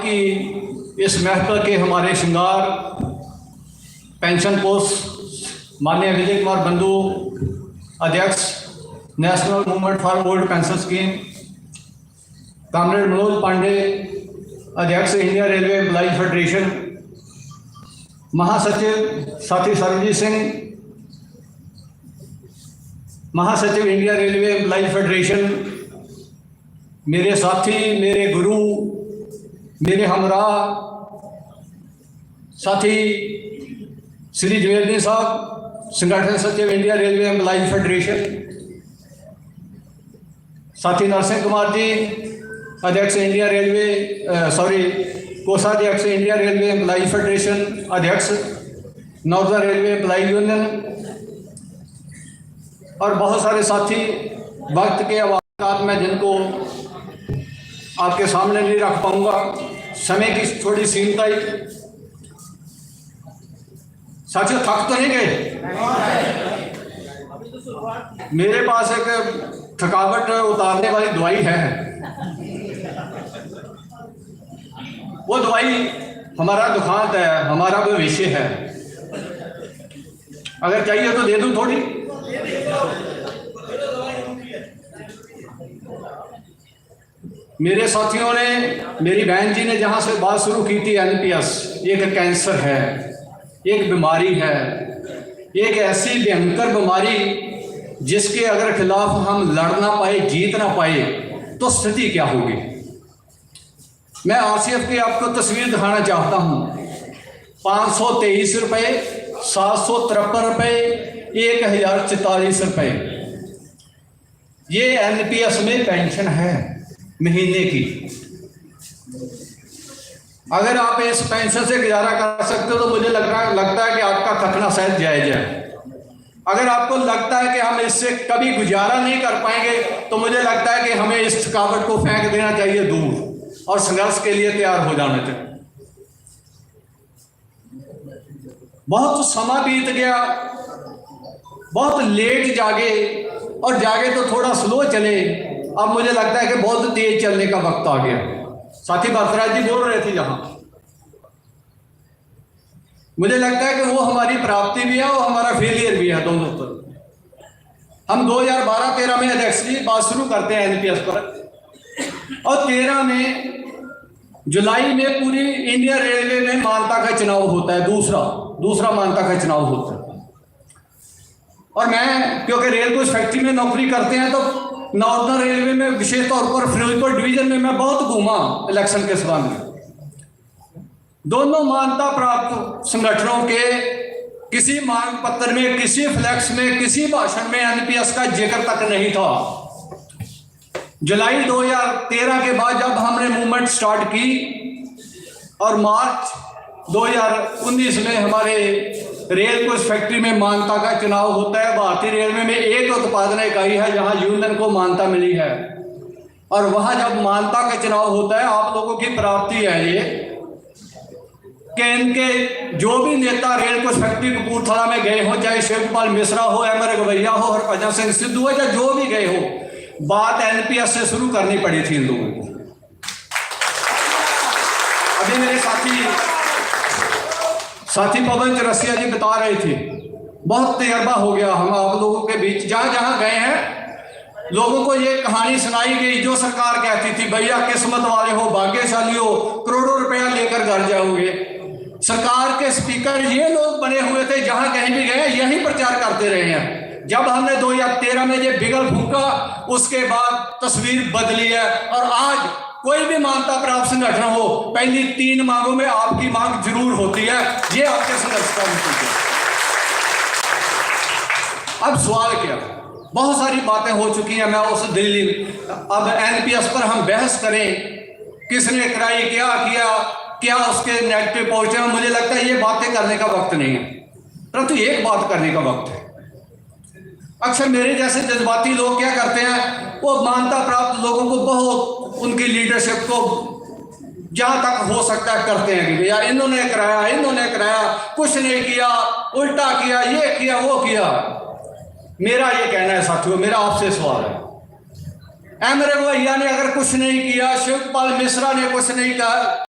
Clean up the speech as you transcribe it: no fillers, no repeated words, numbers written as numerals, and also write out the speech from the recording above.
की इस महफिल के हमारे श्रृंगार पेंशन पोस्ट माननीय विजय कुमार बंधु, अध्यक्ष national movement for old pension scheme, comrade Manoj Pandey, अध्यक्ष इंडिया रेलवे एम्प्लॉय फेडरेशन, महासचिव साथी सरबजीत सिंह, महासचिव इंडिया रेलवे एम्प्लॉय फेडरेशन, मेरे साथी, मेरे गुरु, मेरे हमरा साथी श्री जवेलनी साहब, संगठन सचिव इंडिया रेलवे एम्प्लॉय फेडरेशन, साथी नरसिंह कुमार जी, अध्यक्ष इंडिया रेलवे कोषाध्यक्ष इंडिया रेलवे एम्प्लॉय फेडरेशन, अध्यक्ष नॉर्दर्न रेलवे एम्प्लॉय यूनियन, और बहुत सारे साथी वक्त के अवकाश में जिनको आपके सामने नहीं रख पाऊंगा, समय की थोड़ी सीमित आई। साथियों, थक तो नहीं गए? मेरे पास एक थकावट उतारने वाली दवाई है। वो दवाई हमारा दुखांत है, हमारा भविष्य है। अगर चाहिए तो दे दूं थोड़ी। मेरे साथियों ने, मेरी बहन जी ने जहां से बात शुरू की थी, एनपीएस एक कैंसर है, एक बीमारी है, एक ऐसी भयंकर बीमारी जिसके अगर खिलाफ हम लड़ ना पाए, जीत ना पाए तो स्थिति क्या होगी। मैं आरसीएफ की आपको तस्वीर दिखाना चाहता हूं। 523 रुपये, 753 रुपये, 1044 रुपये, ये एनपीएस में पेंशन है महीने की। अगर आप इस पेंशन से गुजारा कर सकते हो तो मुझे लगता है कि आपका थकना शायद जायज है। अगर आपको लगता है कि हम इससे कभी गुजारा नहीं कर पाएंगे तो मुझे लगता है कि हमें इस थकावट को फेंक देना चाहिए दूर और संघर्ष के लिए तैयार हो जाना चाहिए। बहुत समय बीत गया, बहुत लेट जागे, और जागे तो थोड़ा स्लो चले। अब मुझे लगता है कि बहुत तेज चलने का वक्त आ गया। साथी बरतराज जी बोल रहे थे जहां, मुझे लगता है कि वो हमारी प्राप्ति भी है और हमारा फेलियर भी है, दोनों तरफ। हम 2012-13 में अध्यक्ष जी बात शुरू करते हैं एनपीएस पर, और 13 में जुलाई में पूरी इंडिया रेलवे में मान्यता का चुनाव होता है, दूसरा मान्यता का चुनाव होता है। और मैं क्योंकि रेल कोच फैक्ट्री में नौकरी करते हैं तो नॉर्दर्न रेलवे में विशेष तौर पर फिरोजपुर डिवीजन में मैं बहुत घूमा इलेक्शन के संबंध में। दोनों मान्यता प्राप्त संगठनों के किसी मांग पत्र में, किसी फ्लैक्स में, किसी भाषण में एनपीएस का जिक्र तक नहीं था। जुलाई 2013 के बाद जब हमने मूवमेंट स्टार्ट की और मार्च 2019 में हमारे रेल कोच फैक्ट्री में मान्यता का चुनाव होता है। भारतीय रेलवे में एक उत्पादन इकाई है जहां यूनियन को मान्यता मिली है, और वहां जब मान्यता का चुनाव होता है, आप लोगों की प्राप्ति है ये कि इनके जो भी नेता रेल कोच फैक्ट्री कपूरथला में गए हो, चाहे शिवपाल मिश्रा हो, एमआर गवैया हो, हरभजन सिंह सिद्धू हो, या जो भी गए हो, बात एनपीएस से शुरू करनी पड़ी थी इन लोगों को। अभी मेरे साथी पवन चौरसिया जी बता रहे थे, बहुत तजर्बा हो गया हम आप लोगों के बीच। जहां जहां गए हैं लोगों को ये कहानी सुनाई गई जो सरकार कहती थी, भैया किस्मत वाले हो, भाग्यशाली हो, करोड़ों रुपया लेकर घर जाओगे। सरकार के स्पीकर ये लोग बने हुए थे, जहां कहीं भी गए यही प्रचार करते रहे हैं। जब हमने 2013 में ये बिगल फूंका, उसके बाद तस्वीर बदली है, और आज कोई भी मान्यता प्राप्त संगठन हो, पहली 3 मांगों में आपकी मांग जरूर होती है। ये आपके संघर्ष का नतीजा। अब सवाल क्या, बहुत सारी बातें हो चुकी हैं, मैं उस दिल्ली, अब एनपीएस पर हम बहस करें, किसने कराई, क्या किया, क्या उसके नेगेटिव पहुंचे, मुझे लगता है ये बातें करने का वक्त नहीं है, परंतु एक बात करने का वक्त है। अक्सर मेरे जैसे जज्बाती लोग क्या करते हैं, वो मान्यता प्राप्त लोगों को बहुत, उनकी लीडरशिप को जहां तक हो सकता है करते हैं कि भैया इन्होंने कराया, कुछ नहीं किया, उल्टा किया, ये किया, वो किया। मेरा ये कहना है साथियों, मेरा आपसे सवाल है, एमआर गवैया ने अगर कुछ नहीं किया, शिवपाल मिश्रा ने कुछ नहीं कहा,